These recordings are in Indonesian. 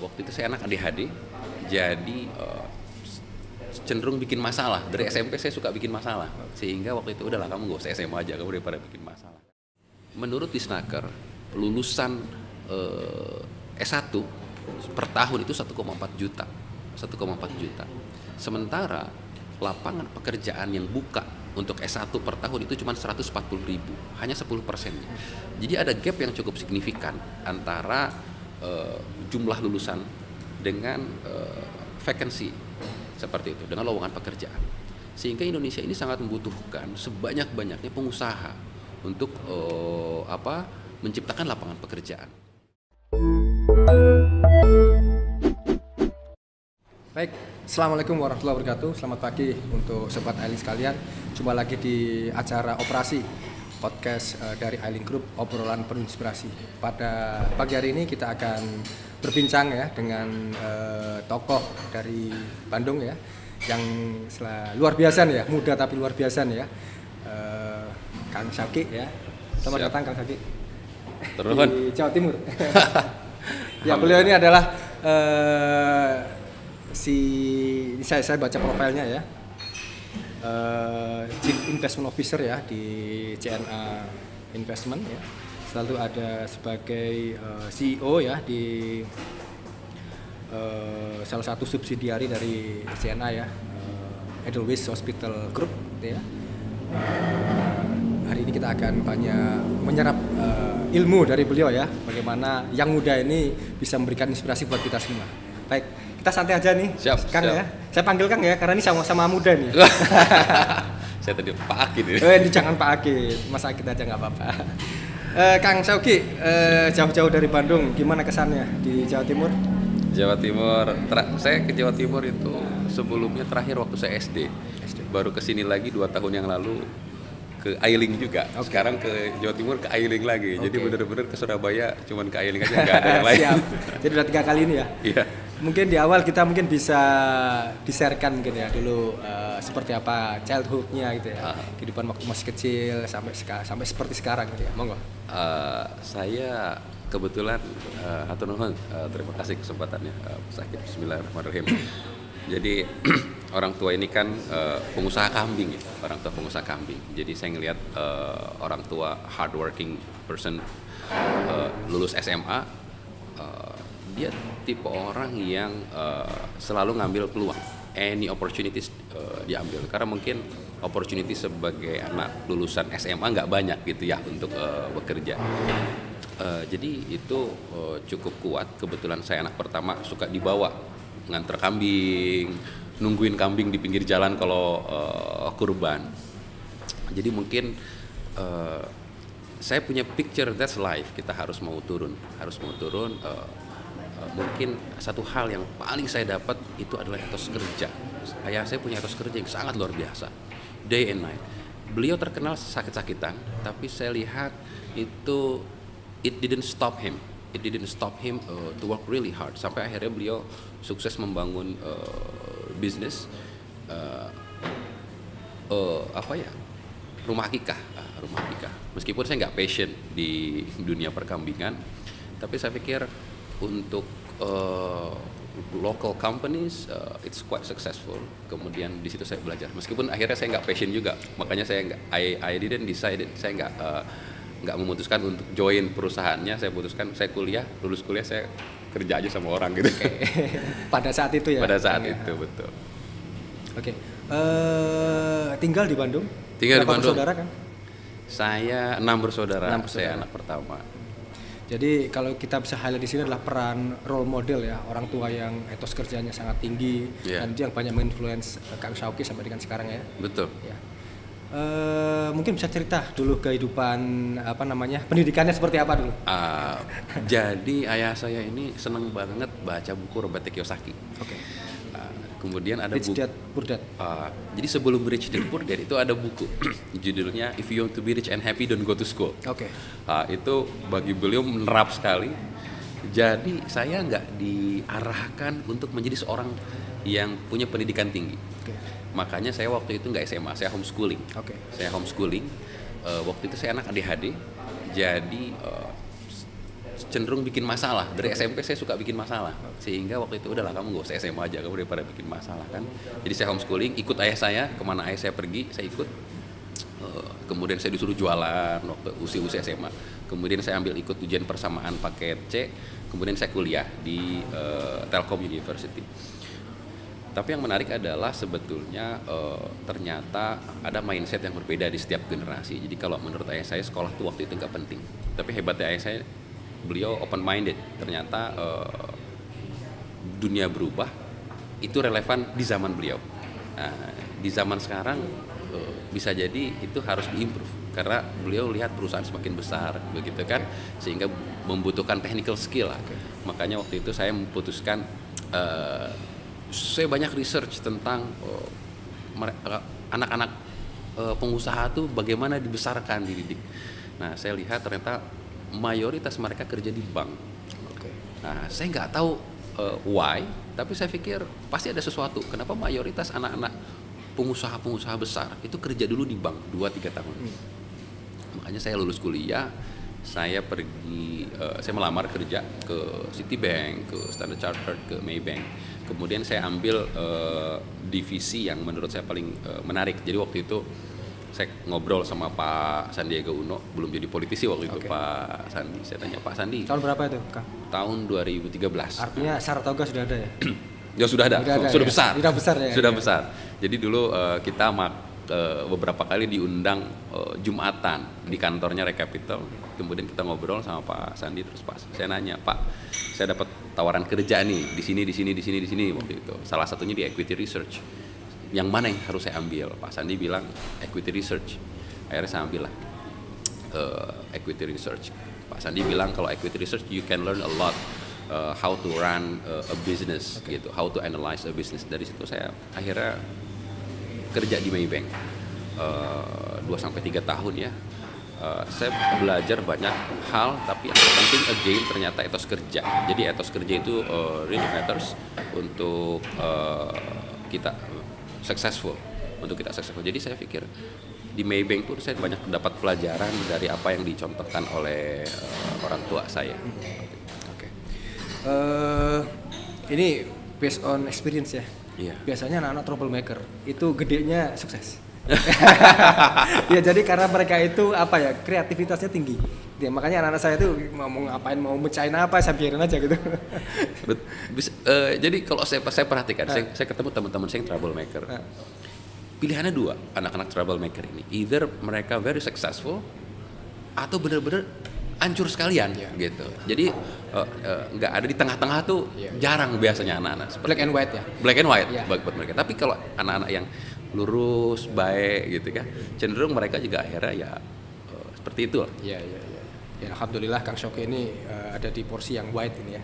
waktu itu saya anak ADHD, jadi cenderung bikin masalah. Dari SMP saya suka bikin masalah, sehingga waktu itu udahlah kamu gak usah SMA aja, kamu daripada bikin masalah. Menurut Disnaker, lulusan S1 per tahun itu 1,4 juta. Sementara lapangan pekerjaan yang buka untuk S1 per tahun itu cuma 140.000, hanya 10%. Jadi ada gap yang cukup signifikan antara jumlah lulusan dengan vacancy seperti itu, dengan lowongan pekerjaan. Sehingga Indonesia ini sangat membutuhkan sebanyak-banyaknya pengusaha untuk menciptakan lapangan pekerjaan. Baik, Assalamualaikum warahmatullahi wabarakatuh. Selamat pagi untuk sobat Ailing sekalian. Jumpa lagi di acara operasi podcast dari Ailing Group, obrolan penuh inspirasi. Pada pagi hari ini kita akan berbincang ya dengan tokoh dari Bandung ya, yang luar biasa nih ya, muda tapi luar biasa nih ya, Kang Syauqi ya. Selamat datang Kang Syauqi di Jawa Timur. Ya, beliau ini adalah saya baca profilnya ya, Chief Investment Officer ya di CNA Investment ya. Selalu ada sebagai CEO ya di salah satu subsidiari dari CNA ya, Edelweiss Hospital Group ya. Hari ini kita akan banyak menyerap ilmu dari beliau ya, bagaimana yang muda ini bisa memberikan inspirasi buat kita semua. Baik, kita santai aja nih. Siap, Kang siap. ya. Saya panggil Kang ya, karena ini sama-sama muda nih. Saya tadi Pak Akid ini. Ini jangan Pak Akid, Mas Akid aja nggak apa-apa. Kang Syauqi, jauh-jauh dari Bandung, gimana kesannya di Jawa Timur? Jawa Timur, saya ke Jawa Timur itu sebelumnya terakhir waktu saya SD. Baru kesini lagi 2 tahun yang lalu ke Ailing juga. Okay. Sekarang ke Jawa Timur ke Ailing lagi. Okay. Jadi benar-benar ke Surabaya cuman ke Ailing aja, nggak ada yang lain. Siap. Jadi udah 3 kali ini ya. Iya. Mungkin di awal kita bisa di-sharekan mungkin ya dulu seperti apa childhood-nya gitu ya. Kehidupan waktu masih kecil sampai seperti sekarang gitu ya. Monggo. Saya kebetulan hatur nuhun, terima kasih kesempatannya, Sakit. Bismillahirrahmanirrahim. Jadi orang tua ini kan pengusaha kambing ya, pengusaha kambing. Jadi saya ngelihat orang tua hardworking person, lulus SMA, dia tipe orang yang selalu ngambil peluang, any opportunities diambil. Karena mungkin opportunity sebagai anak lulusan SMA nggak banyak gitu ya untuk bekerja. Jadi itu cukup kuat. Kebetulan saya anak pertama, suka dibawa nganter kambing, nungguin kambing di pinggir jalan kalau kurban. Jadi mungkin saya punya picture that's life. Kita harus mau turun. Mungkin satu hal yang paling saya dapat itu adalah etos kerja. Ayah saya punya etos kerja yang sangat luar biasa, day and night. Beliau terkenal sakit-sakitan, tapi saya lihat itu it didn't stop him to work really hard, sampai akhirnya beliau sukses membangun bisnis rumah akikah. Meskipun saya nggak passion di dunia perkambingan, tapi saya pikir untuk local companies it's quite successful. Kemudian di situ saya belajar, meskipun akhirnya saya nggak passion juga, makanya saya I didn't decide, saya nggak memutuskan untuk join perusahaannya. Saya putuskan saya lulus kuliah saya kerja aja sama orang gitu. Pada saat itu ya. Pada saat itu betul. Oke. Tinggal di Bandung. Tinggal di Bandung. Bersaudara kan? Saya 6 bersaudara. Saya anak pertama. Jadi kalau kita bisa highlight di sini adalah peran role model ya, orang tua yang etos kerjanya sangat tinggi, dan itu yang banyak menginfluence Kang Syauqi sampai dengan sekarang ya. Betul. Ya. Mungkin bisa cerita dulu kehidupan pendidikannya seperti apa dulu? Jadi ayah saya ini senang banget baca buku Robert Kiyosaki. Oke. Kemudian ada Rich Dad Poor Dad. Jadi sebelum Rich Dad Poor Dad itu ada buku judulnya If You Want to Be Rich and Happy Don't Go to School. Oke. Itu bagi beliau menerap sekali. Jadi saya nggak diarahkan untuk menjadi seorang yang punya pendidikan tinggi. Oke. Makanya saya waktu itu nggak SMA, saya homeschooling. Oke. Saya homeschooling. Waktu itu saya anak ADHD, jadi cenderung bikin masalah. Dari SMP saya suka bikin masalah, sehingga waktu itu udahlah kamu gak usah SMA aja, kamu daripada bikin masalah kan. Jadi saya homeschooling, ikut ayah saya, kemana ayah saya pergi, saya ikut. Kemudian saya disuruh jualan waktu usia SMA. Kemudian saya ambil ikut ujian persamaan paket C. Kemudian saya kuliah di Telkom University. Tapi yang menarik adalah sebetulnya ternyata ada mindset yang berbeda di setiap generasi. Jadi kalau menurut ayah saya sekolah tuh waktu itu nggak penting. Tapi hebatnya ayah saya, beliau open minded. Ternyata dunia berubah itu relevan di zaman beliau. Nah, di zaman sekarang bisa jadi itu harus diimprove karena beliau lihat perusahaan semakin besar begitu kan, sehingga membutuhkan technical skill lah. Makanya waktu itu saya memutuskan saya banyak research tentang anak-anak pengusaha tuh bagaimana dibesarkan, dididik. Nah, saya lihat ternyata mayoritas mereka kerja di bank. Nah, saya nggak tahu why, tapi saya pikir pasti ada sesuatu. Kenapa mayoritas anak-anak pengusaha-pengusaha besar itu kerja dulu di bank 2-3 tahun. Makanya saya lulus kuliah, saya pergi, saya melamar kerja ke Citibank, ke Standard Chartered, ke Maybank. Kemudian saya ambil divisi yang menurut saya paling menarik. Jadi waktu itu saya ngobrol sama Pak Sandiaga Uno, belum jadi politisi waktu itu Pak Sandi. Saya tanya, Pak Sandi, Tahun berapa itu, Kang? tahun 2013. Artinya Saratoga sudah ada ya? Ya sudah ada ya? besar. Sudah besar ya? Sudah besar. Jadi dulu kita beberapa kali diundang Jumatan di kantornya Recapital. Kemudian kita ngobrol sama Pak Sandi, terus saya nanya, Pak, saya dapat tawaran kerja nih di sini waktu itu. Salah satunya di equity research. Yang mana yang harus saya ambil? Pak Sandi bilang equity research. Akhirnya saya ambil lah equity research. Pak Sandi bilang kalau equity research you can learn a lot. How to run a business gitu, how to analyze a business. Dari situ saya akhirnya kerja di Maybank 2-3 tahun ya. Saya belajar banyak hal, tapi yang penting again ternyata etos kerja. Jadi etos kerja itu really matters untuk kita successful. Jadi saya pikir di Maybank pun saya banyak mendapat pelajaran dari apa yang dicontohkan oleh orang tua saya. Ini based on experience ya. Iya. Biasanya anak-anak troublemaker itu gedenya sukses. Ya jadi karena mereka itu kreativitasnya tinggi. Ya, makanya anak-anak saya tuh mau ngapain, mau mecahin apa saya biarin aja gitu. Jadi kalau saya perhatikan, saya ketemu teman-teman saya yang troublemaker. Pilihannya 2 anak-anak troublemaker ini. Either mereka very successful atau benar-benar hancur sekalian gitu. Jadi nggak ada di tengah-tengah tuh jarang biasanya anak-anak. Black and white ya. Black and white buat mereka. Tapi kalau anak-anak yang lurus, baik gitu kan, cenderung mereka juga akhirnya ya seperti itu. Iya. Ya, alhamdulillah Kang Shoki ini ada di porsi yang white ini ya.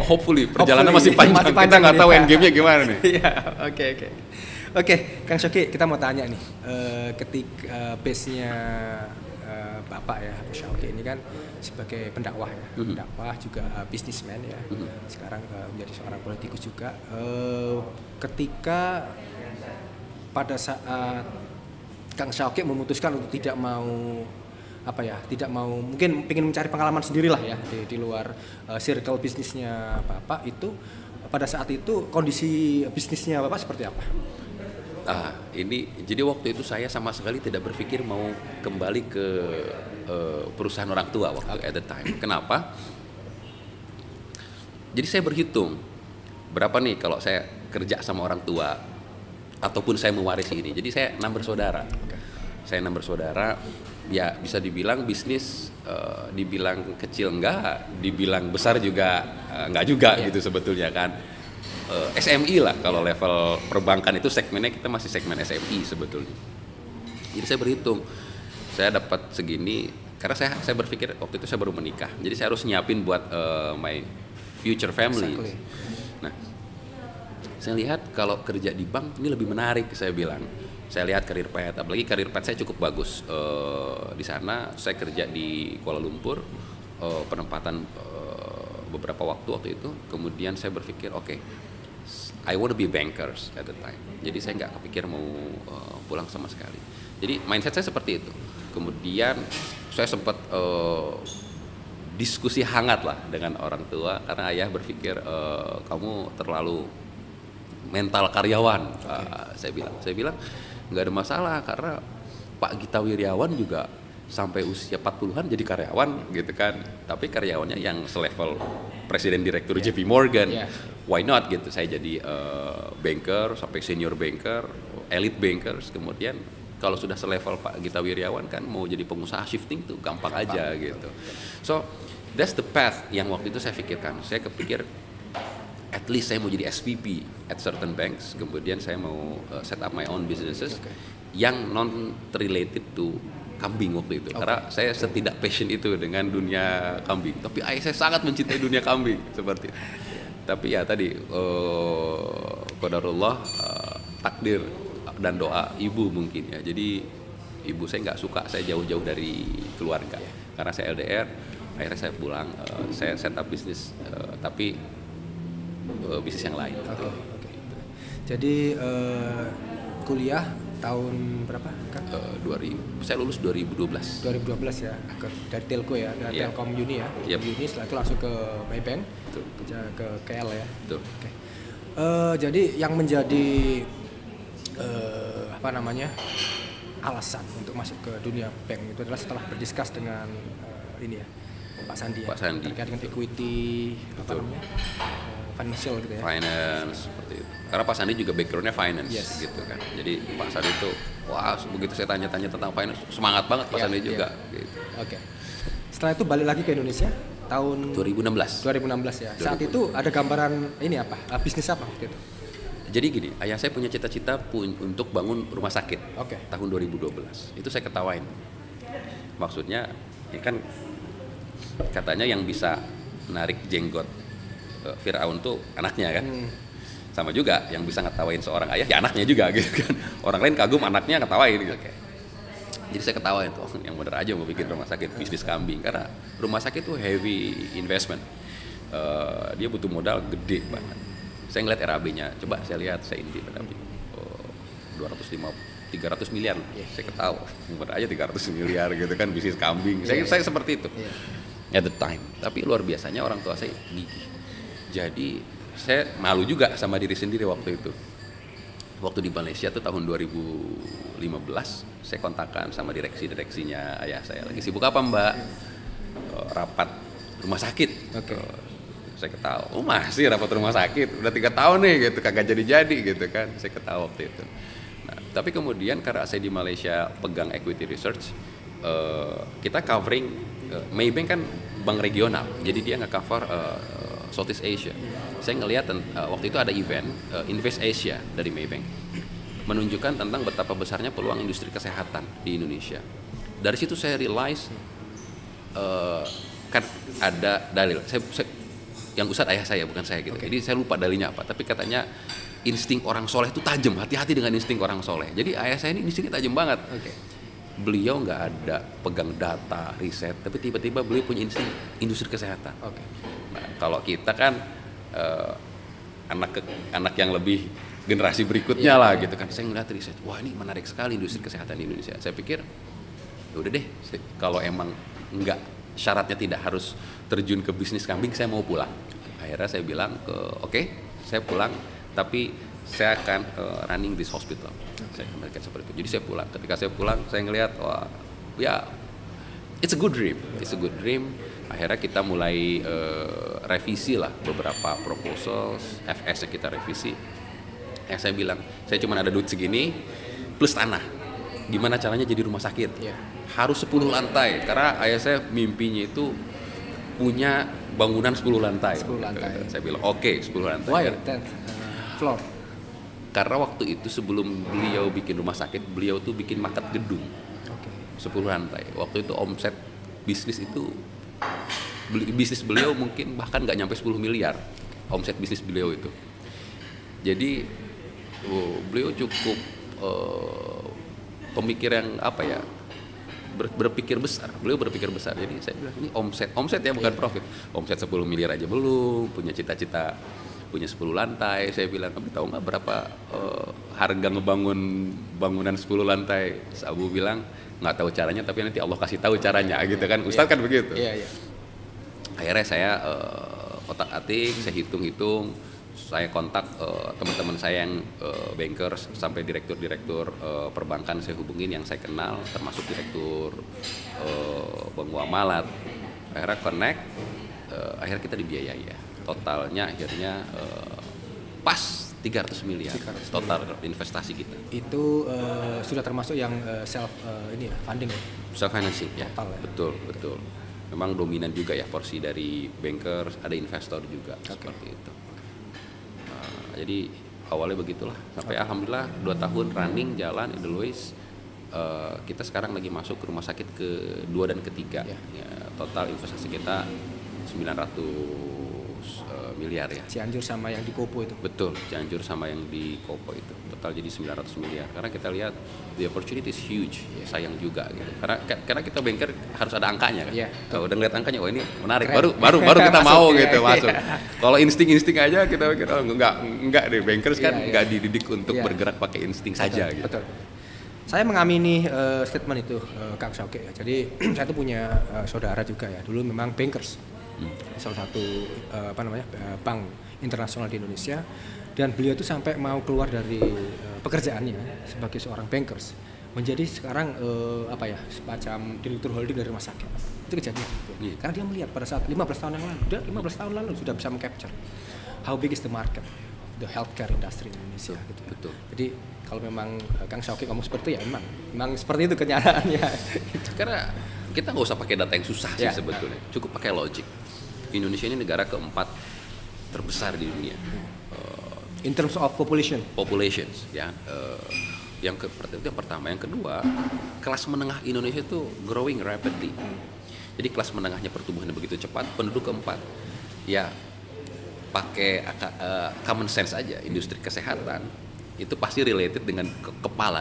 Hopefully perjalanan masih panjang. Kita nggak tahu endgame-nya gimana nih. Iya, oke, Kang Shoki, kita mau tanya nih, ketika base-nya Bapak ya, Shoki ini kan sebagai pendakwah ya, pendakwah juga businessman ya, sekarang menjadi seorang politikus juga. Ketika pada saat Kang Shoki memutuskan untuk tidak mau mungkin ingin mencari pengalaman sendirilah ya di luar circle bisnisnya Bapak itu, pada saat itu kondisi bisnisnya Bapak seperti apa? Jadi waktu itu saya sama sekali tidak berpikir mau kembali ke perusahaan orang tua waktu at the time. Kenapa? Jadi saya berhitung berapa nih kalau saya kerja sama orang tua ataupun saya mewarisi ini. Jadi saya 6 bersaudara. Saya 6 bersaudara. Ya bisa dibilang bisnis, dibilang kecil enggak, dibilang besar juga enggak juga gitu sebetulnya kan. SMI lah kalau level perbankan itu segmennya kita masih segmen SMI sebetulnya. Jadi saya berhitung, saya dapat segini karena saya berpikir waktu itu saya baru menikah, jadi saya harus nyiapin buat my future family. Exactly. Nah, saya lihat kalau kerja di bank ini lebih menarik, saya bilang. Saya lihat karir path, apalagi karir path saya cukup bagus. Di sana saya kerja di Kuala Lumpur, penempatan beberapa waktu itu. Kemudian saya berpikir, oke, I want to be bankers at the time. Jadi saya nggak kepikir mau pulang sama sekali. Jadi mindset saya seperti itu. Kemudian saya sempat diskusi hangat lah dengan orang tua karena ayah berpikir kamu terlalu mental karyawan. Saya bilang nggak ada masalah karena Pak Gita Wirjawan juga sampai usia 40-an jadi karyawan gitu kan, tapi karyawannya yang selevel presiden direktur JP Morgan. Why not gitu, saya jadi banker sampai senior banker, elite bankers, kemudian kalau sudah selevel Pak Gita Wirjawan kan mau jadi pengusaha shifting tuh gampang aja gitu. So that's the path yang waktu itu saya pikirkan. Saya kepikir at least saya mau jadi SVP at certain banks, kemudian saya mau set up my own businesses yang non related to kambing waktu itu. Karena saya setidak passion itu dengan dunia kambing, tapi ayah saya sangat mencintai dunia kambing seperti itu. Tapi ya tadi qadarullah, takdir dan doa ibu mungkin ya. Jadi ibu saya nggak suka saya jauh-jauh dari keluarga karena saya LDR. Akhirnya saya pulang, saya set up bisnis, tapi bisnis yang lain. Jadi kuliah tahun berapa? 2000. Saya lulus 2012. 2012 ya, dari Telco ya, dari Telkom Uni ya. Uni setelah itu langsung ke Maybank, ke KL ya. Betul. Jadi yang menjadi alasan untuk masuk ke dunia bank itu adalah setelah berdiskus dengan ini ya, Pak Sandi ya. Pak Sandi. Terkait dengan equity, financial gitu ya. Finance seperti itu. Karena Pak Sandi juga backgroundnya finance gitu kan. Jadi Pak Sandi itu, wah begitu saya tanya-tanya tentang finance semangat banget Pak Sandi juga. Gitu. Setelah itu balik lagi ke Indonesia tahun 2016 ya. Saat itu ada gambaran ini apa? Bisnis apa waktu itu? Jadi gini, ayah saya punya cita-cita untuk bangun rumah sakit tahun 2012. Itu saya ketawain. Maksudnya, ini kan katanya yang bisa narik jenggot Firaun tuh anaknya kan. Sama juga yang bisa ngetawain seorang ayah ya anaknya juga gitu kan. Orang lain kagum anaknya ngetawain gitu. Jadi saya ketawain tuh, yang bener aja mau bikin rumah sakit bisnis kambing karena rumah sakit tuh heavy investment. Dia butuh modal gede banget. Saya ngeliat RAB-nya, coba saya lihat, saya inti tetapi 300 miliar, saya ketawa, bener aja 300 miliar gitu kan bisnis kambing. Saya seperti itu at the time. Tapi luar biasanya orang tua saya gigih. Jadi saya malu juga sama diri sendiri waktu itu. Waktu di Malaysia tuh tahun 2015, saya kontakkan sama direksinya ayah saya. Lagi sibuk apa Mbak? Rapat rumah sakit. Saya ketawa, masih rapat rumah sakit, udah 3 tahun nih gitu, kagak jadi-jadi gitu kan. Saya ketawa waktu itu. Nah, tapi kemudian karena saya di Malaysia pegang equity research, kita covering, Maybank kan bank regional, jadi dia nge-cover Southeast Asia. Saya ngelihat waktu itu ada event Invest Asia dari Maybank, menunjukkan tentang betapa besarnya peluang industri kesehatan di Indonesia. Dari situ saya realize kan ada dalil. Yang Ustadz ayah saya bukan saya gitu. Jadi saya lupa dalilnya apa. Tapi katanya insting orang soleh itu tajam. Hati-hati dengan insting orang soleh. Jadi ayah saya ini instingnya tajam banget. Beliau nggak ada pegang data, riset. Tapi tiba-tiba beliau punya insting industri kesehatan. Nah, kalau kita kan anak yang lebih generasi berikutnya lah gitu kan. Saya ngeliat riset. Wah ini menarik sekali industri kesehatan di Indonesia. Saya pikir ya udah deh. Kalau emang nggak syaratnya tidak harus terjun ke bisnis kambing, saya mau pulang. Akhirnya saya bilang saya pulang, tapi saya akan running this hospital. Saya kembalikan seperti itu. Jadi saya pulang. Ketika saya pulang, saya ngelihat, wah, ya, it's a good dream. Akhirnya kita mulai revisi lah beberapa proposals, FS-nya kita revisi. Saya bilang, saya cuma ada duit segini plus tanah. Gimana caranya jadi rumah sakit? Harus 10 lantai karena ayah saya mimpinya itu punya bangunan 10 lantai. Saya bilang 10 lantai. Why that floor? Karena waktu itu sebelum beliau bikin rumah sakit, beliau tuh bikin market gedung 10 lantai. Waktu itu omset bisnis beliau mungkin bahkan nggak nyampe 10 miliar omset bisnis beliau itu. Jadi beliau cukup pemikir yang berpikir besar. Beliau berpikir besar. Jadi saya bilang ini omset ya bukan profit. Omset 10 miliar aja belum, punya cita-cita punya 10 lantai. Saya bilang, kamu tahu nggak berapa harga ngebangun bangunan 10 lantai? Abu bilang nggak tahu caranya, tapi nanti Allah kasih tahu caranya gitu kan. Ustadz kan begitu. akhirnya saya otak-atik, saya hitung-hitung, saya kontak teman-teman saya yang bankers sampai direktur-direktur perbankan saya hubungin yang saya kenal, termasuk direktur bank muamalat. Akhirnya connect, akhirnya kita dibiayai ya. Totalnya akhirnya pas 300 miliar total investasi kita. Itu sudah termasuk yang self funding ya? Self financing ya. Total ya? Betul. Memang dominan juga ya porsi dari bankers, ada investor juga seperti itu. Jadi awalnya begitulah sampai alhamdulillah 2 tahun running jalan Edelweiss. Kita sekarang lagi masuk ke rumah sakit ke-2 dan ke-3 ya, total investasi kita 900 miliar ya. Cianjur sama yang di Kopo itu. Betul, Cianjur sama yang di Kopo itu total jadi 900 miliar. Karena kita lihat the opportunity is huge, sayang juga gitu. Karena kita banker harus ada angkanya kan. Kalau udah ngeliat angkanya, wah ini menarik, baru kita mau gitu masuk. Kalau insting aja kita pikir enggak deh, bankers kan enggak dididik untuk bergerak pakai insting saja gitu. Betul. Saya mengamini statement itu Kang Syauqi ya. Jadi saya tuh punya saudara juga ya. Dulu memang bankers. Salah satu bank internasional di Indonesia, dan beliau itu sampai mau keluar dari pekerjaannya sebagai seorang bankers menjadi sekarang semacam direktur holding dari rumah sakit. Itu kejadian. Karena dia melihat pada saat 15 tahun yang lalu sudah bisa mengcapture how big is the market the healthcare industry di Indonesia gitu. Betul. Jadi kalau memang Kang Syauqi ngomong seperti itu ya memang seperti itu kenyataannya. Karena kita nggak usah pakai data yang susah sih sebetulnya, cukup pakai logic. Indonesia ini negara keempat terbesar di dunia. In terms of Populations ya. Yang pertama, yang kedua, kelas menengah Indonesia itu growing rapidly. Jadi kelas menengahnya pertumbuhannya begitu cepat, penduduk keempat. Ya pakai common sense aja, industri kesehatan itu pasti related dengan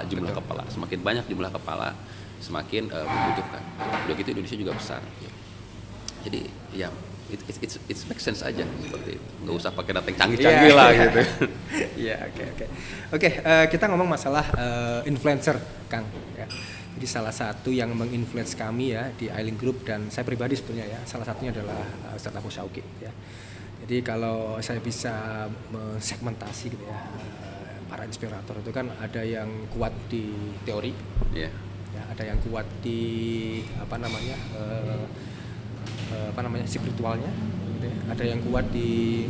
jumlah kepala. Semakin banyak jumlah kepala, semakin membutuhkan. Udah gitu Indonesia juga besar. Jadi ya it makes sense aja seperti itu. Nggak usah pakai data yang canggih-canggih lah gitu. Iya, oke. Kita ngomong masalah influencer, Kang. Ya. Jadi salah satu yang menginfluence kami ya di Ailing Group dan saya pribadi sebetulnya ya, salah satunya adalah Ustadz Abu Syauqi ya. Jadi kalau saya bisa mensegmentasi gitu ya, para inspirator itu kan ada yang kuat di teori, ya, ada yang kuat di spiritualnya, gitu ya. Ada yang kuat di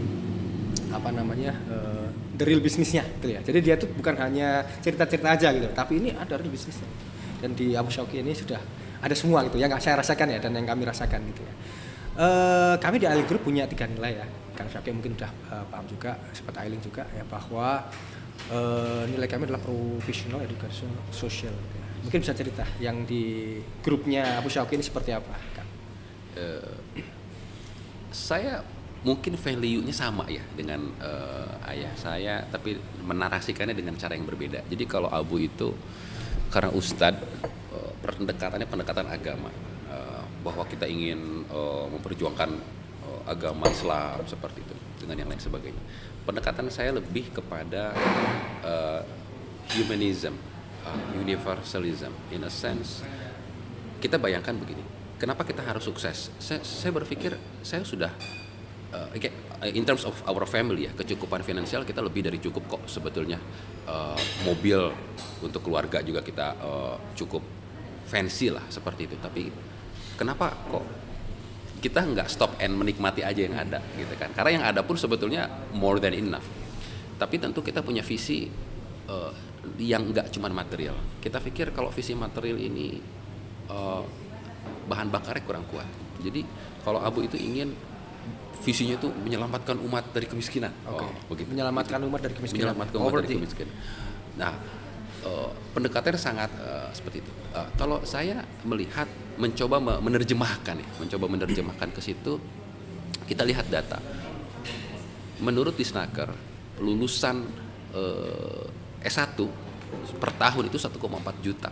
the real bisnisnya, gitu ya. Jadi dia tuh bukan hanya cerita-cerita aja gitu, tapi ini ada real bisnisnya. Dan di Abu Syauqi ini sudah ada semua gitu yang saya rasakan ya dan yang kami rasakan gitu ya. Kami di Ailing Group punya 3 nilai ya. Kang Syauqi mungkin udah paham juga, seperti Ailing juga ya, bahwa nilai kami adalah professional, education, social. Gitu ya. Mungkin bisa cerita yang di grupnya Abu Syauqi ini seperti apa, Kang? Saya mungkin value-nya sama ya dengan ayah saya, tapi menarasikannya dengan cara yang berbeda. Jadi kalau Abu itu karena Ustadz, pendekatan agama, bahwa kita ingin memperjuangkan agama Islam seperti itu dengan yang lain sebagainya. Pendekatan saya lebih kepada humanism, universalism, in a sense. Kita bayangkan begini, kenapa kita harus sukses? Saya berpikir saya sudah in terms of our family ya, kecukupan finansial kita lebih dari cukup kok sebetulnya. Mobil untuk keluarga juga kita cukup fancy lah seperti itu. Tapi kenapa kok kita nggak stop and menikmati aja yang ada gitu kan? Karena yang ada pun sebetulnya more than enough. Tapi tentu kita punya visi yang nggak cuma material. Kita pikir kalau visi material ini bahan bakarnya kurang kuat. Jadi kalau Abu itu ingin visinya itu menyelamatkan umat dari kemiskinan. Begitu. Menyelamatkan umat dari kemiskinan. Nah, pendekatannya sangat seperti itu. Kalau saya melihat mencoba menerjemahkan ke situ, kita lihat data. Menurut Disnaker, lulusan S1 per tahun itu 1,4 juta.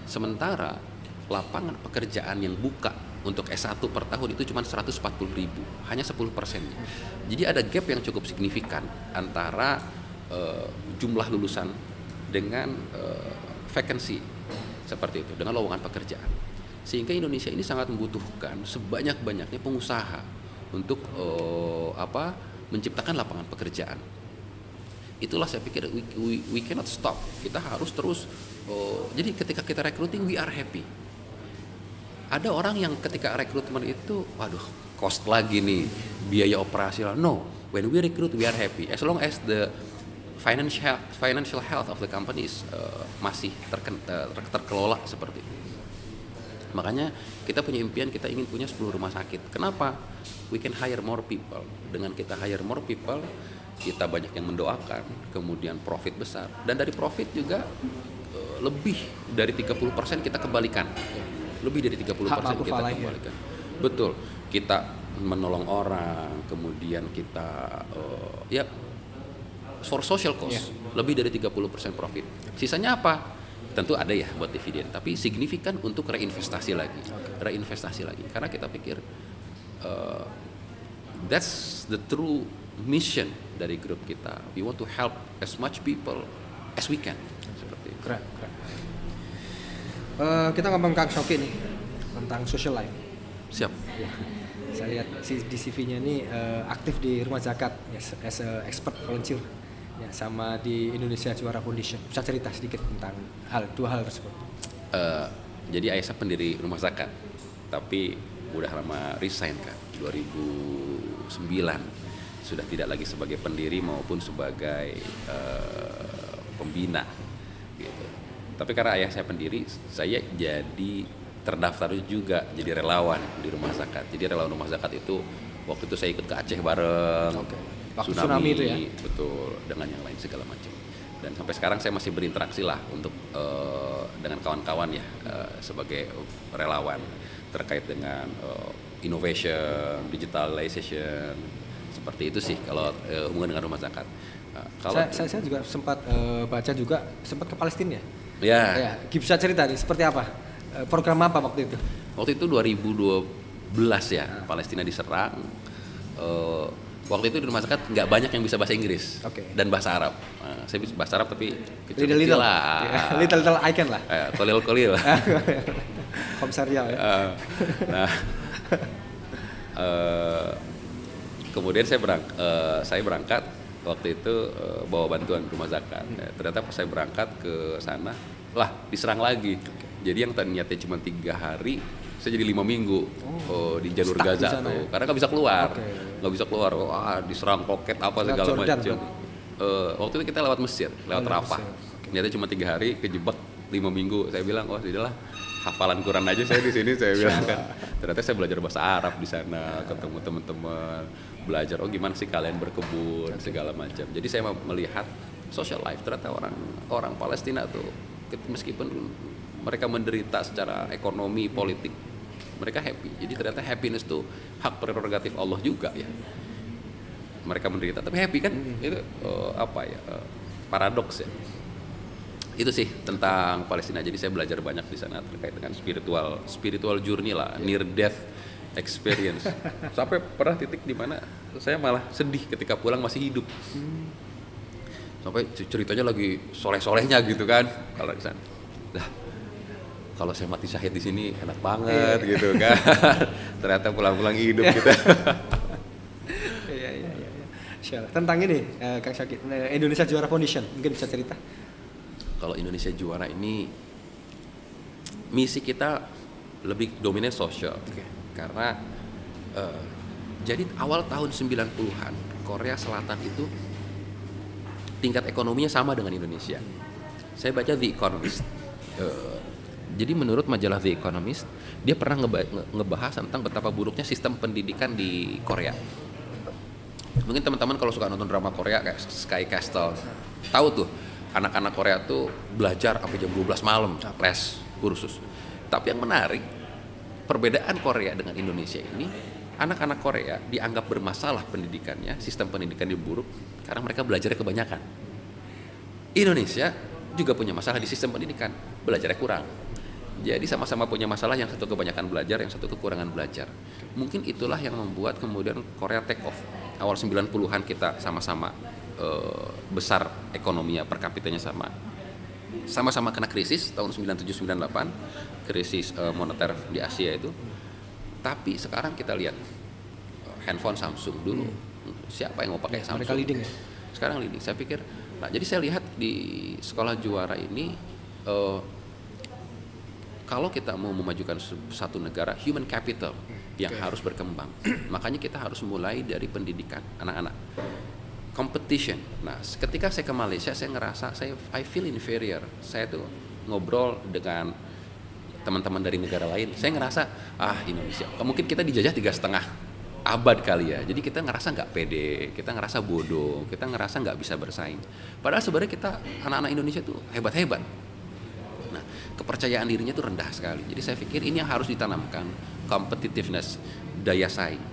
Sementara lapangan pekerjaan yang buka untuk S1 per tahun itu cuma 140.000, hanya 10%. Jadi ada gap yang cukup signifikan antara jumlah lulusan dengan vacancy seperti itu, dengan lowongan pekerjaan. Sehingga Indonesia ini sangat membutuhkan sebanyak-banyaknya pengusaha untuk menciptakan lapangan pekerjaan. Itulah saya pikir we cannot stop. Kita harus terus. Jadi ketika kita recruiting, we are happy. Ada orang yang ketika rekrutmen itu, waduh, cost lagi nih, biaya operasional. No, when we recruit, we are happy. As long as the financial health of the company is, masih terkelola seperti itu. Makanya kita punya impian, kita ingin punya 10 rumah sakit. Kenapa? We can hire more people. Dengan kita hire more people, kita banyak yang mendoakan, kemudian profit besar. Dan dari profit juga lebih dari 30% kita kembalikan. Lebih dari 30% kita kembalikan. Betul. Kita menolong orang, kemudian kita for social cost, lebih dari 30% profit. Sisanya apa? Tentu ada ya buat dividen, tapi signifikan untuk reinvestasi lagi. Karena kita pikir that's the true mission dari grup kita. We want to help as much people as we can. Seperti itu. Keren. Kita ngomong Kang Shoki nih tentang social life. Siap. Ya. Saya lihat di CV-nya nih aktif di Rumah Zakat as a expert volunteer. Ya, sama di Indonesia Juara Foundation. Bisa cerita sedikit tentang dua hal tersebut? Jadi ayah saya pendiri Rumah Zakat, tapi udah lama resign kan, 2009. Sudah tidak lagi sebagai pendiri maupun sebagai pembina gitu. Tapi karena ayah saya pendiri, saya jadi terdaftar juga jadi relawan di Rumah Zakat. Jadi relawan Rumah Zakat itu waktu itu saya ikut ke Aceh bareng. Tsunami itu ya? Betul, dengan yang lain segala macam. Dan sampai sekarang saya masih berinteraksi lah untuk dengan kawan-kawan ya sebagai relawan terkait dengan innovation, digitalization, seperti itu sih kalau hubungan dengan Rumah Zakat. Saya juga sempat baca juga sempat ke Palestina ya. Ya, bisa cerita nih seperti apa? Program apa waktu itu? Waktu itu 2012 ya, Palestina diserang. Waktu itu di Rumah Zakat nggak banyak yang bisa bahasa Inggris dan bahasa Arab. Saya bisa bahasa Arab tapi kecil-kecil lah. Little I can lah. Kolil lah. Komsarial ya. Kemudian saya berangkat waktu itu bawa bantuan Rumah Zakat. Ternyata pas saya berangkat ke sana, lah diserang lagi. Jadi yang tadinya cuma 3 hari, saya jadi 5 minggu di jalur Gaza tuh, karena nggak bisa keluar, wah diserang roket apa segala macam. Waktu itu kita lewat Mesir, lewat Rafah. Ternyata cuma 3 hari kejebak 5 minggu. Saya bilang, wah sudahlah, hafalan Quran aja saya di sini. Saya bilang kan, ternyata saya belajar bahasa Arab di sana, ketemu teman-teman, belajar gimana sih kalian berkebun segala macam. Jadi saya melihat social life, ternyata orang Palestina tuh meskipun mereka menderita secara ekonomi, politik, mereka happy. Jadi ternyata happiness itu hak prerogatif Allah juga ya. Mereka menderita tapi happy kan? Itu paradoks ya. Itu sih tentang Palestina. Jadi saya belajar banyak di sana terkait dengan spiritual journey lah, near death experience. Sampai pernah titik di mana saya malah sedih ketika pulang masih hidup. Sampai ceritanya lagi soleh-solehnya gitu kan kalau di sana. Lah, kalau saya mati syahid di sini enak banget gitu kan. Ternyata pulang-pulang hidup gitu. Iya. Tentang ini Kang Syakir, Indonesia Juara Foundation, mungkin bisa cerita? Kalau Indonesia Juara ini misi kita lebih dominan sosial. Karena jadi awal tahun 90-an Korea Selatan itu tingkat ekonominya sama dengan Indonesia. Saya baca The Economist. Jadi menurut majalah The Economist, dia pernah ngebahas tentang betapa buruknya sistem pendidikan di Korea. Mungkin teman-teman kalau suka nonton drama Korea kayak Sky Castle, tahu tuh anak-anak Korea tuh belajar sampai jam 12 malam, les, kursus. Tapi yang menarik, perbedaan Korea dengan Indonesia ini, anak-anak Korea dianggap bermasalah pendidikannya, sistem pendidikannya buruk karena mereka belajarnya kebanyakan. Indonesia juga punya masalah di sistem pendidikan, belajarnya kurang. Jadi sama-sama punya masalah, yang satu kebanyakan belajar, yang satu kekurangan belajar. Mungkin itulah yang membuat kemudian Korea take off. Awal 90-an kita sama-sama besar ekonominya, per kapitanya sama. sama-sama kena krisis tahun 97-98, krisis moneter di Asia itu. Tapi sekarang kita lihat handphone Samsung dulu, siapa yang mau pakai Samsung? Mereka leading ya. Sekarang leading. Saya pikir, nah jadi saya lihat di sekolah juara ini, kalau kita mau memajukan satu negara, human capital yang harus berkembang. Makanya kita harus mulai dari pendidikan anak-anak. Competition. Nah, ketika saya ke Malaysia, saya ngerasa I feel inferior. Saya tuh ngobrol dengan teman-teman dari negara lain. Saya ngerasa Indonesia. Mungkin kita dijajah 3,5 abad kali ya. Jadi kita ngerasa nggak pede, kita ngerasa bodoh, kita ngerasa nggak bisa bersaing. Padahal sebenarnya kita anak-anak Indonesia tuh hebat-hebat. Nah, kepercayaan dirinya tuh rendah sekali. Jadi saya pikir ini yang harus ditanamkan, competitiveness, daya saing.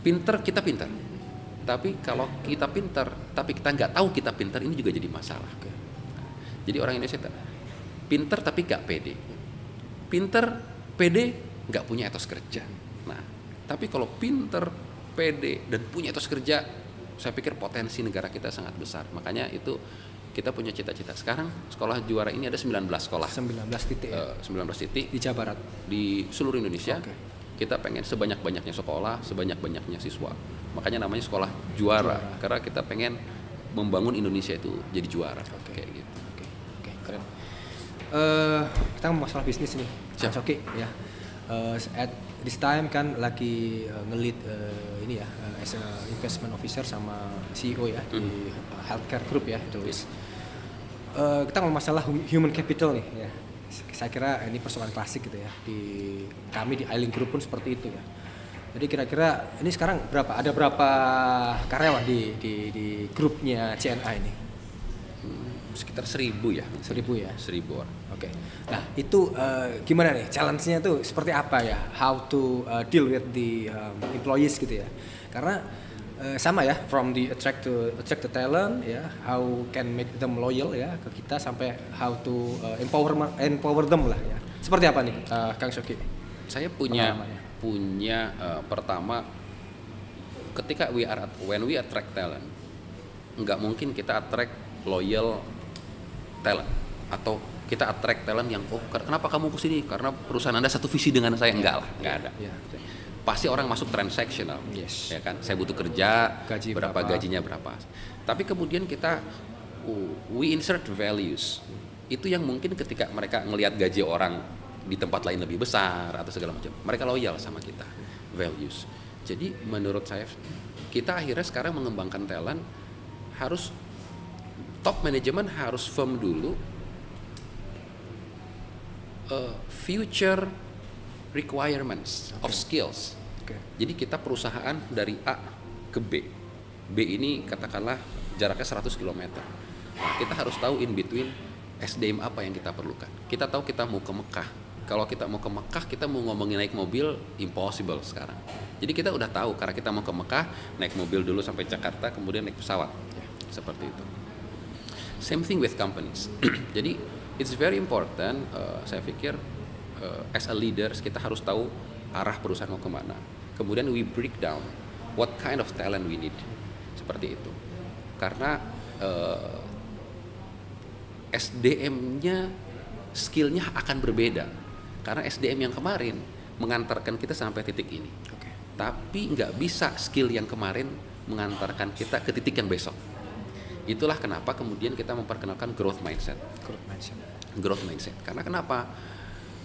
Pinter, kita pinter. Tapi kalau kita pinter, tapi kita nggak tahu kita pinter, ini juga jadi masalah. Jadi orang Indonesia pinter tapi nggak pede. Pinter, pede, nggak punya etos kerja. Nah, tapi kalau pinter, pede, dan punya etos kerja, saya pikir potensi negara kita sangat besar. Makanya itu kita punya cita-cita. Sekarang sekolah juara ini ada 19 sekolah. 19 titik ya? 19 titik. Di Jawa Barat? Di seluruh Indonesia. Kita pengen sebanyak-banyaknya sekolah, sebanyak-banyaknya siswa. Makanya namanya sekolah juara. Karena kita pengen membangun Indonesia itu jadi juara. Kayak gitu. Oke, keren. Kita ngomong masalah bisnis nih, Kang Coki ya. At this time kan lagi nge-lead ini ya, as a investment officer sama CEO ya di healthcare group ya, Edelweiss. Kita ngomong masalah human capital nih ya. Saya kira ini persoalan klasik gitu ya. Kami di Ailing Group pun seperti itu ya. Jadi kira-kira ini sekarang berapa? Ada berapa karyawan di grupnya CNA ini? Sekitar 1.000 ya. 1.000 ya? 1.000 orang. Oke. Nah itu gimana nih? Challenge-nya tuh seperti apa ya? How to deal with the employees gitu ya? Karena sama ya, from the attract the talent ya, how can make them loyal ya ke kita, sampai how to empower them lah ya. Seperti apa nih Kang Shoki? Saya punya pertama, ketika when we attract talent, nggak mungkin kita attract loyal talent atau kita attract talent yang kenapa kamu kesini, karena perusahaan Anda satu visi dengan saya. Enggak lah, nggak ada. Pasti orang masuk transactional, ya kan? Saya butuh kerja, gajinya berapa. Tapi kemudian kita we insert values. Itu yang mungkin ketika mereka ngelihat gaji orang di tempat lain lebih besar atau segala macam, mereka loyal sama kita. Values. Jadi menurut saya kita akhirnya sekarang mengembangkan talent, harus top management harus firm dulu future requirements of skills. Jadi kita perusahaan dari A ke B. B ini katakanlah jaraknya 100 km. Nah, kita harus tahu in between SDM apa yang kita perlukan. Kita tahu kita mau ke Mekah. Kalau kita mau ke Mekah, kita mau ngomongin naik mobil, impossible sekarang. Jadi kita udah tahu, karena kita mau ke Mekah, naik mobil dulu sampai Jakarta, kemudian naik pesawat. Seperti itu. Same thing with companies. Jadi it's very important, saya pikir as a leaders kita harus tahu arah perusahaan mau kemana. Kemudian we break down what kind of talent we need. Seperti itu. Karena SDM-nya, skill-nya akan berbeda. Karena SDM yang kemarin mengantarkan kita sampai titik ini. Tapi nggak bisa skill yang kemarin mengantarkan kita ke titik yang besok. Itulah kenapa kemudian kita memperkenalkan growth mindset. Growth mindset. Karena kenapa?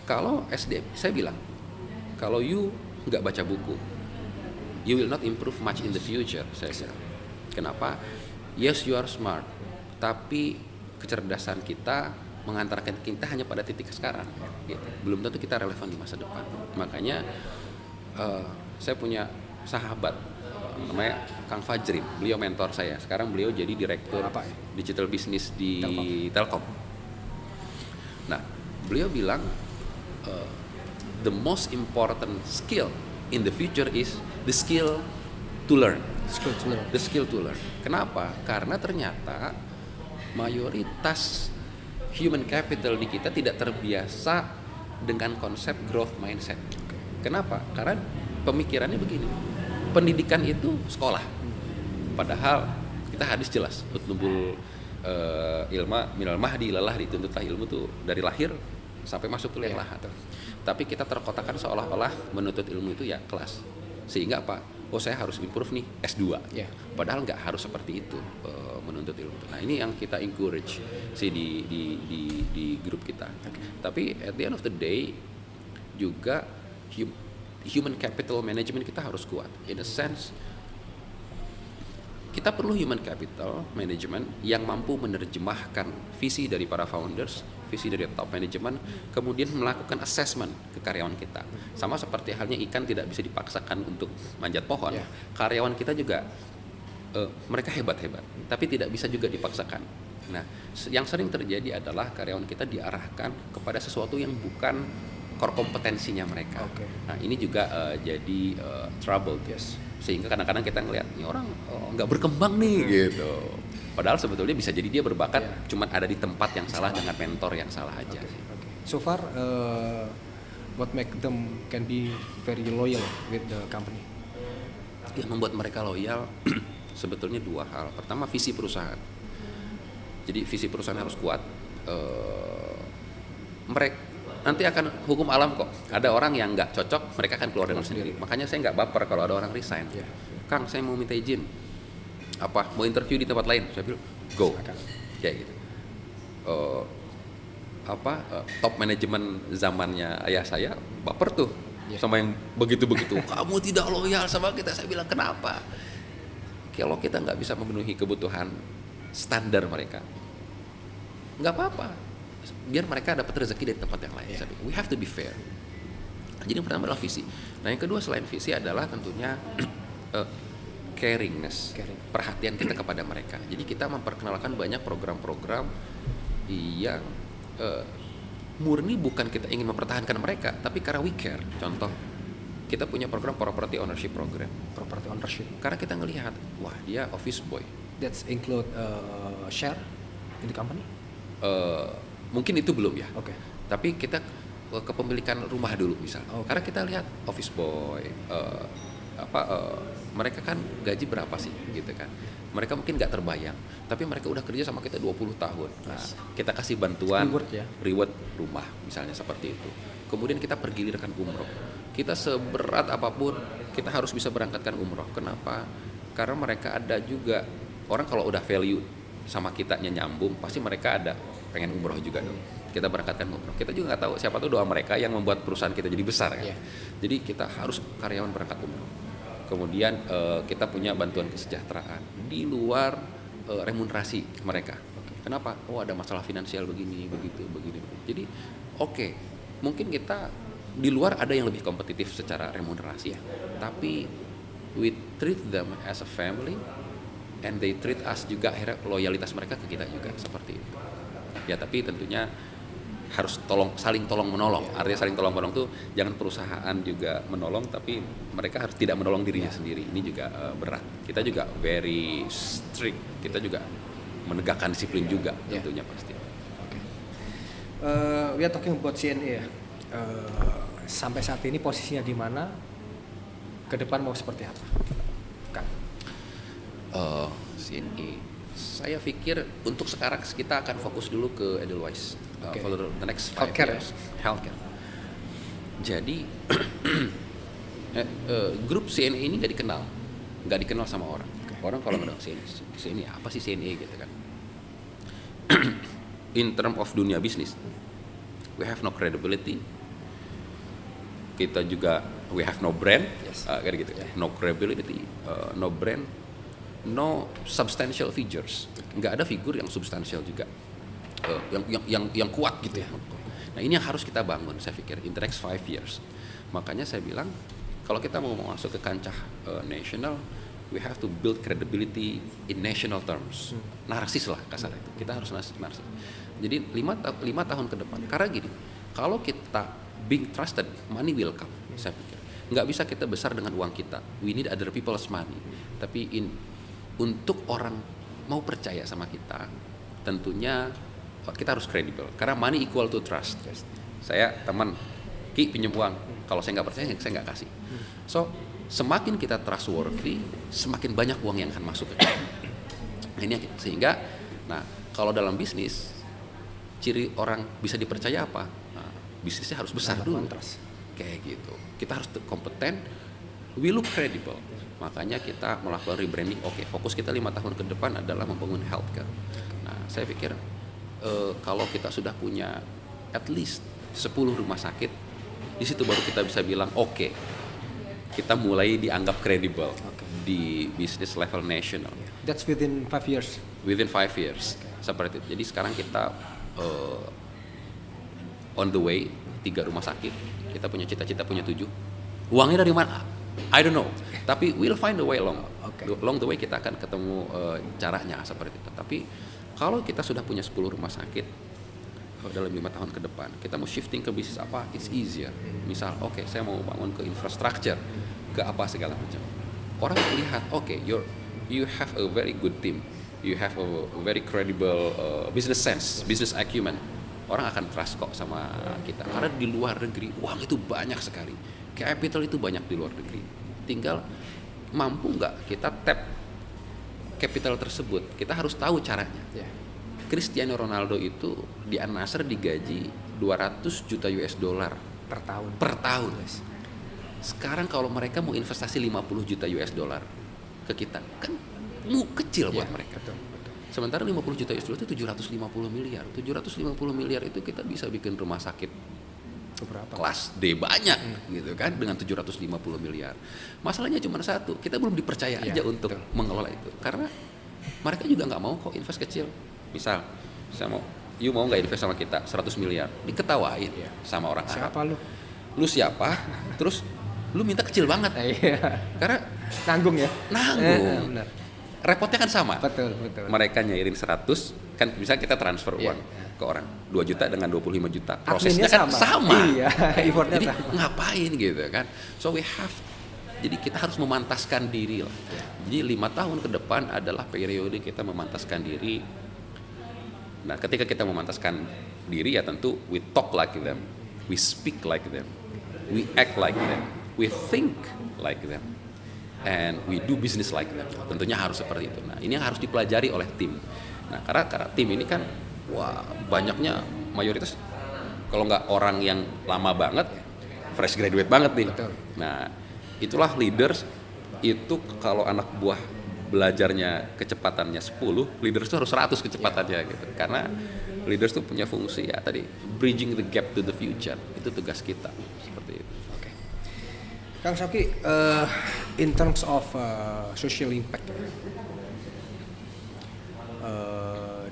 Kalau SDM, saya bilang, kalau you nggak baca buku, you will not improve much in the future. Saya bilang. Kenapa? Yes, you are smart, tapi kecerdasan kita mengantarkan kita hanya pada titik sekarang. Gitu. Belum tentu kita relevan di masa depan. Makanya saya punya sahabat namanya Kang Fajrin. Beliau mentor saya. Sekarang beliau jadi direktur digital business di Telkom. Nah, beliau bilang the most important skill in the future is the skill to learn. The skill to learn. Kenapa? Karena ternyata mayoritas human capital di kita tidak terbiasa dengan konsep growth mindset. Kenapa? Karena pemikirannya begini. Pendidikan itu sekolah. Padahal kita hadis jelas, utlubul ilma minal mahdi ilalah, dituntutlah ilmu tuh dari lahir sampai masuk kuliah lahat. Tapi kita terkotakan seolah-olah menuntut ilmu itu ya kelas. Sehingga apa? Oh, saya harus improve nih S2. Padahal nggak harus seperti itu menuntut ilmu. Nah, ini yang kita encourage sih di grup kita. Tapi at the end of the day juga human capital management kita harus kuat. In a sense, kita perlu human capital management yang mampu menerjemahkan visi dari para founders, visi dari top management, kemudian melakukan assessment ke karyawan kita. Sama seperti halnya ikan tidak bisa dipaksakan untuk manjat pohon, karyawan kita juga mereka hebat-hebat, tapi tidak bisa juga dipaksakan. Nah, yang sering terjadi adalah karyawan kita diarahkan kepada sesuatu yang bukan core kompetensinya mereka. Nah, ini juga jadi trouble. Sehingga kadang-kadang kita ngelihat ini orang nggak berkembang nih gitu. Padahal sebetulnya bisa jadi dia berbakat, cuman ada di tempat yang salah dengan mentor yang salah aja. So far, what make them can be very loyal with the company? Yang membuat mereka loyal sebetulnya dua hal. Pertama, visi perusahaan. Jadi visi perusahaan harus kuat. Mereka nanti akan hukum alam kok. Ada orang yang nggak cocok, mereka akan keluar dengan sendiri. Makanya saya nggak baper kalau ada orang resign. Kang, saya mau minta izin. Mau interview di tempat lain? Saya bilang, go. Kayak gitu. Top manajemen zamannya ayah saya baper tuh sama yang begitu-begitu. Kamu tidak loyal sama kita. Saya bilang, kenapa? Kalau kita nggak bisa memenuhi kebutuhan standar mereka, nggak apa-apa. Biar mereka dapat rezeki dari tempat yang lain. We have to be fair. Jadi yang pertama adalah visi. Nah, yang kedua selain visi adalah tentunya caringness, perhatian kita kepada mereka. Jadi kita memperkenalkan banyak program-program yang murni bukan kita ingin mempertahankan mereka, tapi karena we care. Contoh, kita punya program property ownership program. Karena kita ngelihat, wah dia office boy. That's include share in the company? Mungkin itu belum ya. Tapi kita kepemilikan rumah dulu misalnya. Karena kita lihat office boy, mereka kan gaji berapa sih gitu kan. Mereka mungkin nggak terbayang, tapi mereka udah kerja sama kita 20 tahun. Nah, kita kasih bantuan reward rumah misalnya seperti itu. Kemudian kita pergilirkan umroh. Kita seberat apapun kita harus bisa berangkatkan umroh. Kenapa? Karena mereka ada juga orang kalau udah value sama kitanya nyambung, pasti mereka ada pengen umroh juga dong. Kita berangkatkan umroh. Kita juga nggak tahu siapa tuh doa mereka yang membuat perusahaan kita jadi besar kan. Jadi kita harus karyawan berangkat umroh. Kemudian kita punya bantuan kesejahteraan di luar remunerasi mereka. Kenapa? Oh, ada masalah finansial begini. Jadi mungkin kita di luar ada yang lebih kompetitif secara remunerasi, tapi we treat them as a family and they treat us juga, akhirnya loyalitas mereka ke kita juga seperti itu. Ya, tapi tentunya harus saling tolong menolong. Artinya saling tolong menolong tuh jangan perusahaan juga menolong, tapi mereka harus tidak menolong dirinya sendiri. Ini juga berat. Kita juga very strict. Kita juga menegakkan disiplin juga tentunya pasti. We are talking about CNA ya. Sampai saat ini posisinya di mana? Ke depan mau seperti apa? Kan? CNA. Saya pikir untuk sekarang kita akan fokus dulu ke Edelweiss for the next 5 years. Healthcare. Jadi grup CNA ini nggak dikenal sama orang. Orang kalau nggak CNA apa sih CNA gitu kan? In term of dunia bisnis, we have no credibility. Kita juga we have no brand, kayak gitu. No credibility, no brand. No substantial figures, nggak ada figur yang substansial juga, yang kuat gitu ya. Nah, ini yang harus kita bangun, saya pikir in the next 5 years. Makanya saya bilang kalau kita mau masuk ke kancah national, we have to build credibility in national terms. Narsis lah kasar itu. Kita harus narsis. Jadi 5 tahun ke depan. Karena gini, kalau kita being trusted, money will come. Saya pikir nggak bisa kita besar dengan uang kita. We need other people's money. Tapi untuk orang mau percaya sama kita, tentunya kita harus kredibel. Karena money equal to trust. Saya teman, Ki pinjam uang. Kalau saya nggak percaya, saya nggak kasih. So, semakin kita trustworthy, semakin banyak uang yang akan masuk ke kita. Ini sehingga, kalau dalam bisnis ciri orang bisa dipercaya apa? Nah, bisnisnya harus besar dulu. Kayak gitu. Kita harus kompeten, we look credible. Makanya kita melakukan rebranding. Oke, fokus kita 5 tahun ke depan adalah membangun healthcare. Nah, saya pikir kalau kita sudah punya at least 10 rumah sakit, di situ baru kita bisa bilang oke, kita mulai dianggap kredibel di bisnis level nasional. That's within 5 years. Within 5 years, seperti itu. Jadi sekarang kita on the way 3 rumah sakit. Kita punya cita-cita punya 7. Uangnya dari mana? I don't know. Tapi we'll find a way along the way, kita akan ketemu caranya seperti itu. Tapi kalau kita sudah punya 10 rumah sakit dalam 5 tahun ke depan, kita mau shifting ke bisnis apa? It's easier. Misal, oke, saya mau bangun ke infrastructure, ke apa segala macam. Orang melihat, oke, you have a very good team, you have a very credible business sense, business acumen. Orang akan trust kok sama kita. Karena di luar negeri uang itu banyak sekali, capital itu banyak di luar negeri. Tinggal mampu nggak kita tap capital tersebut. Kita harus tahu caranya. Cristiano Ronaldo itu di Al Nassr digaji 200 juta US dollar per tahun. Sekarang kalau mereka mau investasi 50 juta US dollar ke kita, kan kecil buat mereka. Betul. Sementara 50 juta US dollar itu 750 miliar. 750 miliar itu kita bisa bikin rumah sakit kelas D banyak gitu kan, dengan 750 miliar. Masalahnya cuma satu, kita belum dipercaya aja untuk mengelola itu. Karena mereka juga nggak mau kok invest kecil. Misal, you mau nggak invest sama kita 100 miliar, diketawain sama orang Arab. Siapa lu? Lu siapa? Terus lu minta kecil banget. Karena nanggung ya. Benar. Repotnya kan sama. Betul. Mereka nyairin 100, kan bisa kita transfer uang ke orang 2 juta dengan 25 juta. Prosesnya kan sama. Iya, jadi ngapain gitu kan? So jadi kita harus memantaskan diri lah. Jadi 5 tahun ke depan adalah periode kita memantaskan diri. Nah, ketika kita memantaskan diri ya tentu we talk like them, we speak like them, we act like them, we think like them, and we do business like them. Tentunya harus seperti itu. Nah, ini yang harus dipelajari oleh tim. Nah, karena tim ini kan banyaknya mayoritas kalau nggak orang yang lama banget, fresh graduate banget nih. Betul. Nah, itulah leaders itu kalau anak buah belajarnya kecepatannya 10, leaders itu harus 100 kecepatannya gitu. Karena leaders itu punya fungsi ya tadi bridging the gap to the future. Itu tugas kita seperti itu. Oke. Kang Syawki, in terms of social impact,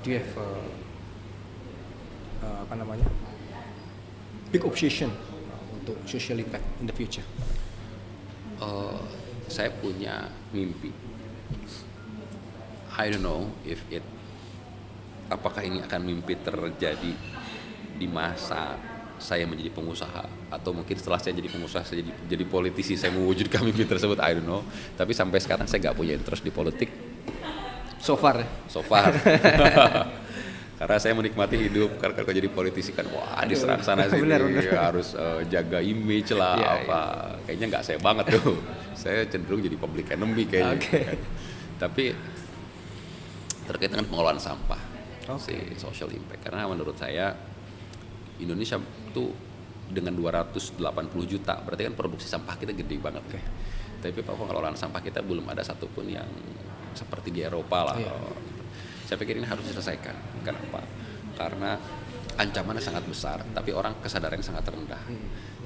do you have big obsession untuk social impact in the future? Saya punya mimpi. I don't know apakah ini akan mimpi terjadi di masa saya menjadi pengusaha, atau mungkin setelah saya jadi pengusaha saya jadi politisi, saya mewujudkan mimpi tersebut. I don't know. Tapi sampai sekarang saya nggak punya interest di politik. So far. Karena saya menikmati hidup. Karena kalau jadi politisi kan diserang sana sini, harus jaga image lah kayaknya nggak saya banget tuh. Saya cenderung jadi public enemy kayaknya. Kan. Tapi terkait dengan pengelolaan sampah, social impact. Karena menurut saya Indonesia tuh dengan 280 juta, berarti kan produksi sampah kita gede banget. Tapi pengelolaan sampah kita belum ada satupun yang seperti di Eropa lah. Saya pikir ini harus diselesaikan. Kenapa? Karena ancamannya sangat besar, tapi orang kesadarannya sangat rendah.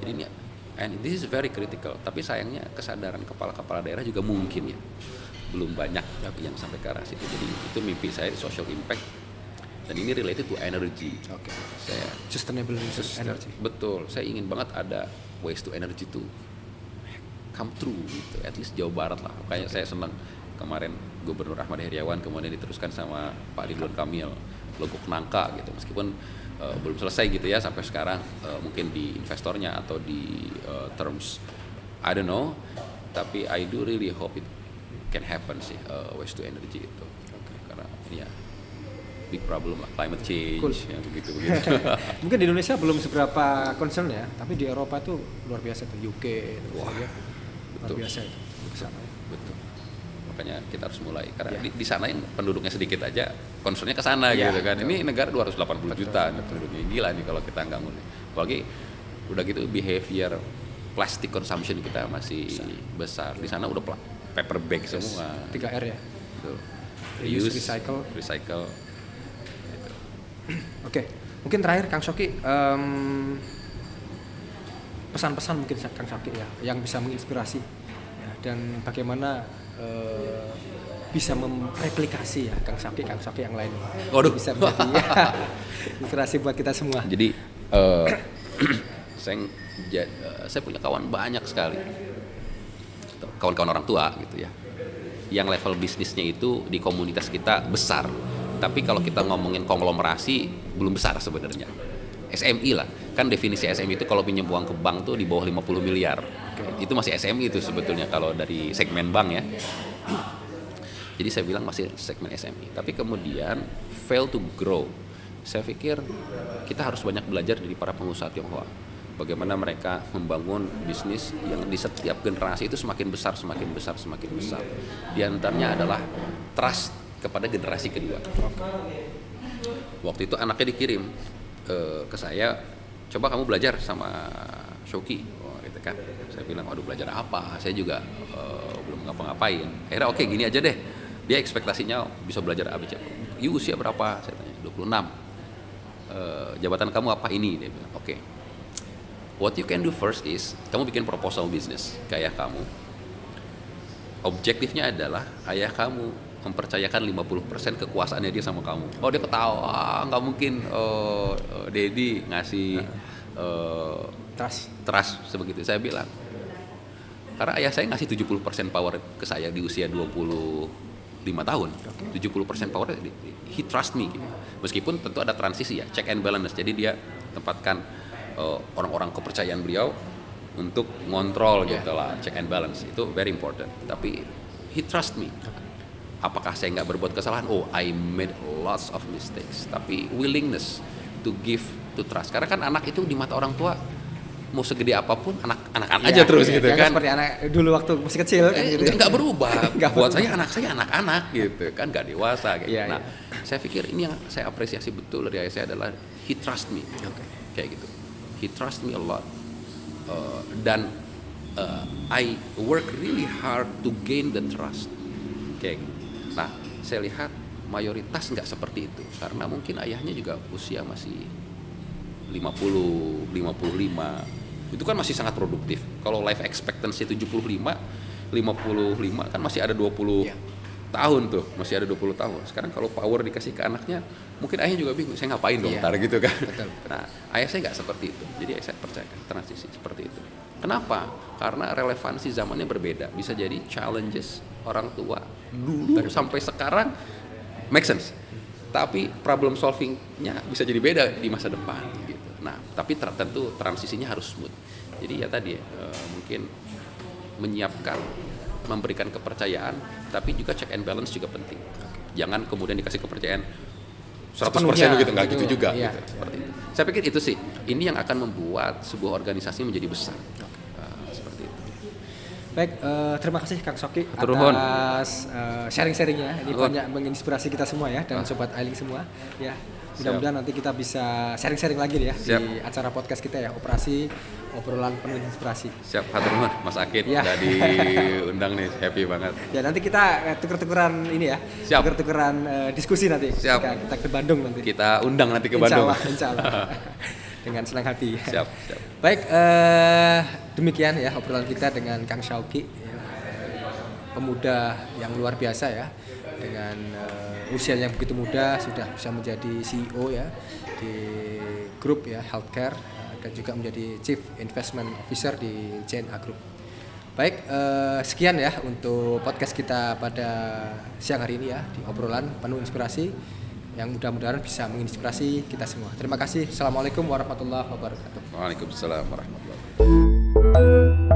Jadi ini, and this is very critical. Tapi sayangnya kesadaran kepala-kepala daerah juga mungkin ya belum banyak yang sampai ke arah situ. Jadi itu mimpi saya di social impact, dan ini related to energy. Saya Sustainable energy. Betul. Saya ingin banget ada waste to energy to come true gitu. At least Jawa Barat lah. Makanya saya senang kemarin Gubernur Ahmad Heriawan kemudian diteruskan sama Pak Ridwan Kamil logok nangka gitu. Meskipun belum selesai gitu ya sampai sekarang, mungkin di investornya atau di terms I don't know. Tapi I do really hope it can happen sih, waste to energy itu. Karena ini ya big problem lah, climate change yang begitu. Mungkin di Indonesia belum seberapa concern ya, tapi di Eropa tuh luar biasa tuh, UK luar biasa itu. Betul. makanya kita harus mulai karena di sana yang penduduknya sedikit aja concernnya ke sana gitu kan. Ini negara 280 juta penduduknya, gila nih kalau kita nggak mulai. Apalagi udah gitu behavior plastic consumption kita masih besar. Di sana udah paper bag semua. 3R ya. Betul. Reuse, recycle. Oke, mungkin terakhir Kang Shoki, pesan-pesan mungkin Kang Shoki ya yang bisa menginspirasi ya, dan bagaimana bisa mereplikasi ya Kang Shoki yang lain. Waduh. Bisa menjadi ya, inspirasi buat kita semua. Jadi saya punya kawan banyak sekali, kawan-kawan orang tua gitu ya, yang level bisnisnya itu di komunitas kita besar, tapi kalau kita ngomongin konglomerasi belum besar sebenarnya. SMI lah, kan definisi SMI itu kalau pinjam uang ke bank tuh di bawah 50 miliar. Itu masih SMI itu sebetulnya kalau dari segmen bank ya. Jadi saya bilang masih segmen SMI, tapi kemudian fail to grow. Saya pikir kita harus banyak belajar dari para pengusaha Tionghoa. Bagaimana mereka membangun bisnis yang di setiap generasi itu semakin besar. Di antaranya adalah trust kepada generasi kedua. Waktu itu anaknya dikirim ke saya, coba kamu belajar sama Shoki. Gitu kan. Saya bilang, waduh belajar apa? Saya juga belum ngapa-ngapain. Akhirnya oke, gini aja deh. Dia ekspektasinya bisa belajar ABC. Usia berapa? Saya tanya, 26. Jabatan kamu apa ini? Dia bilang, oke. What you can do first is, kamu bikin proposal bisnis ke ayah kamu. Objektifnya adalah ayah kamu mempercayakan 50% kekuasaannya dia sama kamu. Oh dia ketawa, nggak mungkin Dedi ngasih trust sebegitu. Saya bilang, karena ayah saya ngasih 70% power ke saya di usia 25 tahun. 70% power, he trust me gitu. Meskipun tentu ada transisi ya, check and balance. Jadi dia tempatkan orang-orang kepercayaan beliau untuk ngontrol gitu lah, check and balance itu very important. Tapi he trust me. Apakah saya nggak berbuat kesalahan? Oh, I made lots of mistakes. Tapi willingness to give, to trust. Karena kan anak itu di mata orang tua mau segede apapun anak-anak aja terus gitu kan. Seperti anak dulu waktu masih kecil kan gitu. Nggak berubah. Buat saya anak-anak gitu kan, nggak dewasa gitu. Nah, saya pikir ini yang saya apresiasi betul dari ayah saya adalah he trust me. Kayak gitu. He trust me a lot. Dan I work really hard to gain the trust. Kayak gitu. Nah, saya lihat mayoritas nggak seperti itu karena mungkin ayahnya juga usia masih 50, 55. Itu kan masih sangat produktif. Kalau life expectancy 75 kan masih ada 20 tahun tuh, masih ada 20 tahun. Sekarang kalau power dikasih ke anaknya, mungkin ayahnya juga bingung, saya ngapain dong ntar gitu kan. Betul. Nah, ayah saya nggak seperti itu. Jadi ayah saya percayakan transisi seperti itu. Kenapa? Karena relevansi zamannya berbeda. Bisa jadi challenges orang tua dulu sampai sekarang make sense. Tapi problem solvingnya bisa jadi beda di masa depan gitu. Nah, tapi tentu transisinya harus smooth. Jadi ya tadi mungkin menyiapkan, memberikan kepercayaan, tapi juga check and balance juga penting. Jangan kemudian dikasih kepercayaan 100% gitu, nggak gitu juga. Gitu, seperti itu. Saya pikir itu sih, ini yang akan membuat sebuah organisasi menjadi besar. Seperti itu. Baik, terima kasih Kang Shoki atas sharing-sharingnya. Ini banyak menginspirasi kita semua ya, dan Sobat Ailing semua. Ya, mudah-mudahan nanti kita bisa sharing-sharing lagi ya di acara podcast kita ya, Operasi Obrolan Penuh Inspirasi. Siap, hatur nuhun Mas Akid, udah diundang nih, happy banget. Ya nanti kita tuker-tukeran ini ya, tuker-tukeran diskusi nanti. Siap. Kita ke Bandung nanti. Kita undang nanti ke Bandung. Insya Allah. Dengan senang hati. Siap. Baik, demikian ya obrolan kita dengan Kang Shoki, pemuda yang luar biasa ya, dengan usia yang begitu muda sudah bisa menjadi CEO ya di grup ya healthcare, dan juga menjadi Chief Investment Officer di JNA Group. Baik, sekian ya untuk podcast kita pada siang hari ini ya, di obrolan penuh inspirasi yang mudah-mudahan bisa menginspirasi kita semua. Terima kasih. Assalamualaikum warahmatullahi wabarakatuh. Waalaikumsalam warahmatullahi wabarakatuh.